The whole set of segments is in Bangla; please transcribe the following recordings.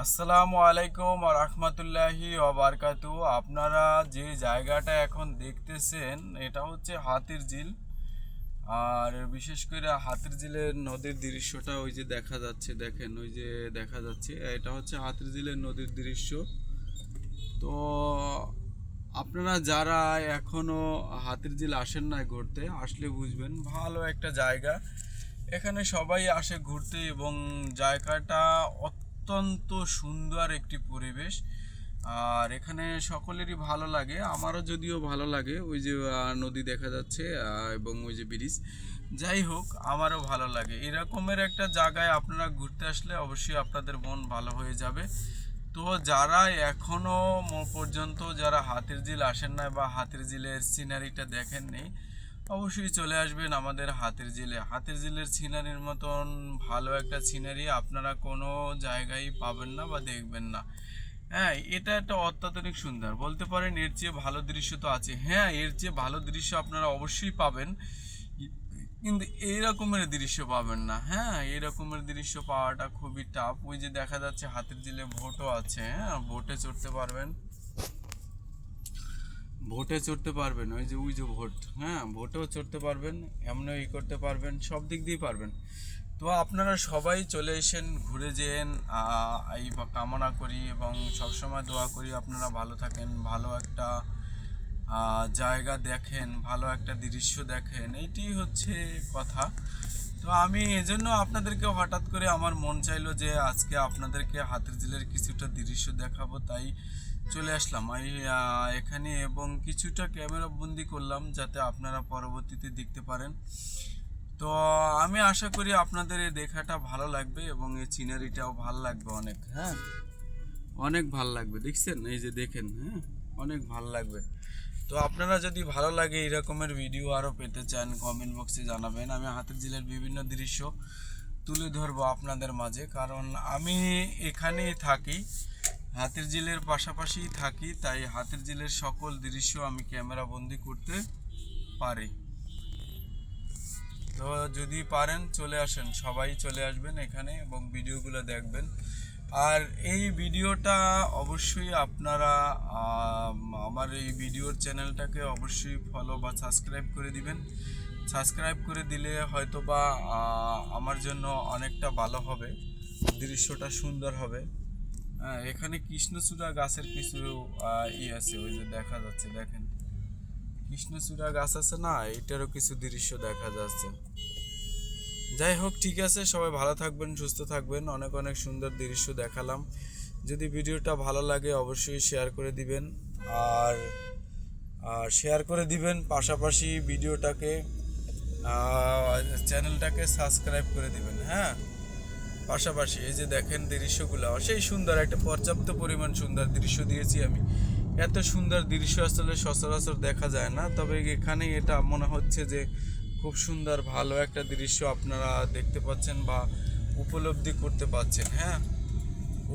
আসসালামু আলাইকুম ওয়া রাহমাতুল্লাহি ওয়া বারাকাতুহু। আপনারা যে জায়গাটা এখন দেখতেছেন এটা হচ্ছে হাতির ঝিল। আর বিশেষ করে হাতির ঝিলের নদীর দৃশ্যটা ওই যে দেখা যাচ্ছে, দেখেন ওই যে দেখা যাচ্ছে, এটা হচ্ছে হাতির ঝিলের নদীর দৃশ্য। তো আপনারা যারা এখনো হাতির ঝিল আসেন না ঘুরতে, আসলে বুঝবেন ভালো একটা জায়গা। এখানে সবাই আসে ঘুরতে এবং জায়গাটা অত্যন্ত সুন্দর একটি পরিবেশ। আর এখানে সকলেরই ভালো লাগে, আমারও যদিও ভালো লাগে। ওই যে নদী দেখা যাচ্ছে এবং ওই যে ব্রিজ, যাই হোক আমারও ভালো লাগে। এরকমের একটা জায়গায় আপনারা ঘুরতে আসলে অবশ্যই আপনাদের মন ভালো হয়ে যাবে। তো যারা এখনো পর্যন্ত যারা হাতির ঝিল আসেন না বা হাতির ঝিলের সিনারিটা দেখেননি, অবশ্যই চলে আসবেন আমাদের হাতির ঝিলে। হাতির ঝিলের সিনারির মতন ভালো একটা সিনারি আপনারা কোনো জায়গায় পাবেন না বা দেখবেন না। হ্যাঁ, এটা একটা অত্যাধুনিক সুন্দর বলতে পারেন। এর চেয়ে ভালো দৃশ্য তো আছে, হ্যাঁ এর চেয়ে ভালো দৃশ্য আপনারা অবশ্যই পাবেন, কিন্তু এই রকমের দৃশ্য পাবেন না। হ্যাঁ, এই রকমের দৃশ্য পাওয়াটা খুবই টাফ। ওই যে দেখা যাচ্ছে হাতির ঝিলে ভোটও আছে, হ্যাঁ ভোটে চড়তে পারবেন, ভোটে চড়তে পারবেন। ওই যে ভোট, হ্যাঁ ভোটেও চড়তে পারবেন, এমনও করতে পারবেন, সব দিক দিয়ে পারবেন। তো আপনারা সবাই চলে এসেন, ঘুরে যেন এই কামনা করি এবং সবসময় দোয়া করি আপনারা ভালো থাকেন, ভালো একটা জায়গা দেখেন, ভালো একটা দৃশ্য দেখেন, এইটি হচ্ছে কথা। তো আমি এজন্য আপনাদেরকে হঠাৎ করে আমার মন চাইলো যে আজকে আপনাদেরকে হাতির ঝিলের কিছুটা দৃশ্য দেখাবো, তাই চলে আসলাম এখানে এবং কিছুটা ক্যামেরা বন্দি করলাম যাতে আপনারা পরবর্তীতে দেখতে পারেন। তো আমি আশা করি আপনাদের এই দেখাটা ভালো লাগবে এবং এই সিনারিটাও ভালো লাগবে অনেক। হ্যাঁ, অনেক ভালো লাগবে, দেখছেন এই যে দেখেন, হ্যাঁ অনেক ভালো লাগবে। তো আপনারা যদি ভালো লাগে এই রকমের ভিডিও আরও পেতে চান, কমেন্ট বক্সে জানাবেন। আমি হাতির ঝিলের বিভিন্ন দৃশ্য তুলে ধরবো আপনাদের মাঝে, কারণ আমি এখানেই থাকি, হাতির ঝিলের পাশাপাশি থাকি, তাই হাতির ঝিলের সকল দৃশ্য আমি ক্যামেরা বন্দি করতে পারি। তো যদি পারেন চলে আসেন, সবাই চলে আসবেন এখানে এবং ভিডিওগুলো দেখবেন। আর এই ভিডিওটা অবশ্যই আপনারা আমার এই ভিডিওর চ্যানেলটাকে অবশ্যই ফলো বা সাবস্ক্রাইব করে দিবেন। সাবস্ক্রাইব করে দিলে হয়তো বা আমার জন্য অনেকটা ভালো হবে, দৃশ্যটা সুন্দর হবে। হ্যাঁ, এখানে কৃষ্ণচূড়া গাছের কিছু আছে, ওই যে দেখা যাচ্ছে, দেখেন কৃষ্ণচূড়া গাছ আছে না, এটারও কিছু দৃশ্য দেখা যাচ্ছে। যাই হোক, ঠিক আছে, সবাই ভালো থাকবেন, সুস্থ থাকবেন। অনেক অনেক সুন্দর দৃশ্য দেখালাম। যদি ভিডিওটা ভালো লাগে অবশ্যই শেয়ার করে দিবেন, আর শেয়ার করে দিবেন, পাশাপাশি ভিডিওটাকে চ্যানেলটাকে সাবস্ক্রাইব করে দিবেন। হ্যাঁ, পাশাপাশি এই যে দেখেন দৃশ্যগুলো সেই সুন্দর, একটা পর্যাপ্ত পরিমাণ সুন্দর দৃশ্য দিয়েছি আমি। এত সুন্দর দৃশ্য আসলে সচরাচর দেখা যায় না, তবে এখানে এটা মনে হচ্ছে যে খুব সুন্দর ভালো একটা দৃশ্য আপনারা দেখতে পাচ্ছেন বা উপলব্ধি করতে পারছেন। হ্যাঁ,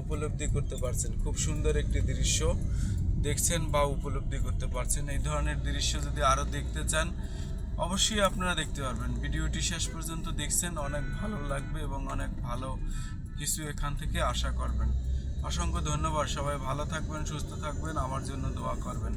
উপলব্ধি করতে পারছেন, খুব সুন্দর একটি দৃশ্য দেখছেন বা উপলব্ধি করতে পারছেন। এই ধরনের দৃশ্য যদি আরও দেখতে চান অবশ্যই আপনারা দেখতে পারবেন। ভিডিওটি শেষ পর্যন্ত দেখছেন, অনেক ভালো লাগবে এবং অনেক ভালো কিছু এখান থেকে আশা করবেন। অসংখ্য ধন্যবাদ, সবাই ভালো থাকবেন, সুস্থ থাকবেন, আমার জন্য দোয়া করবেন।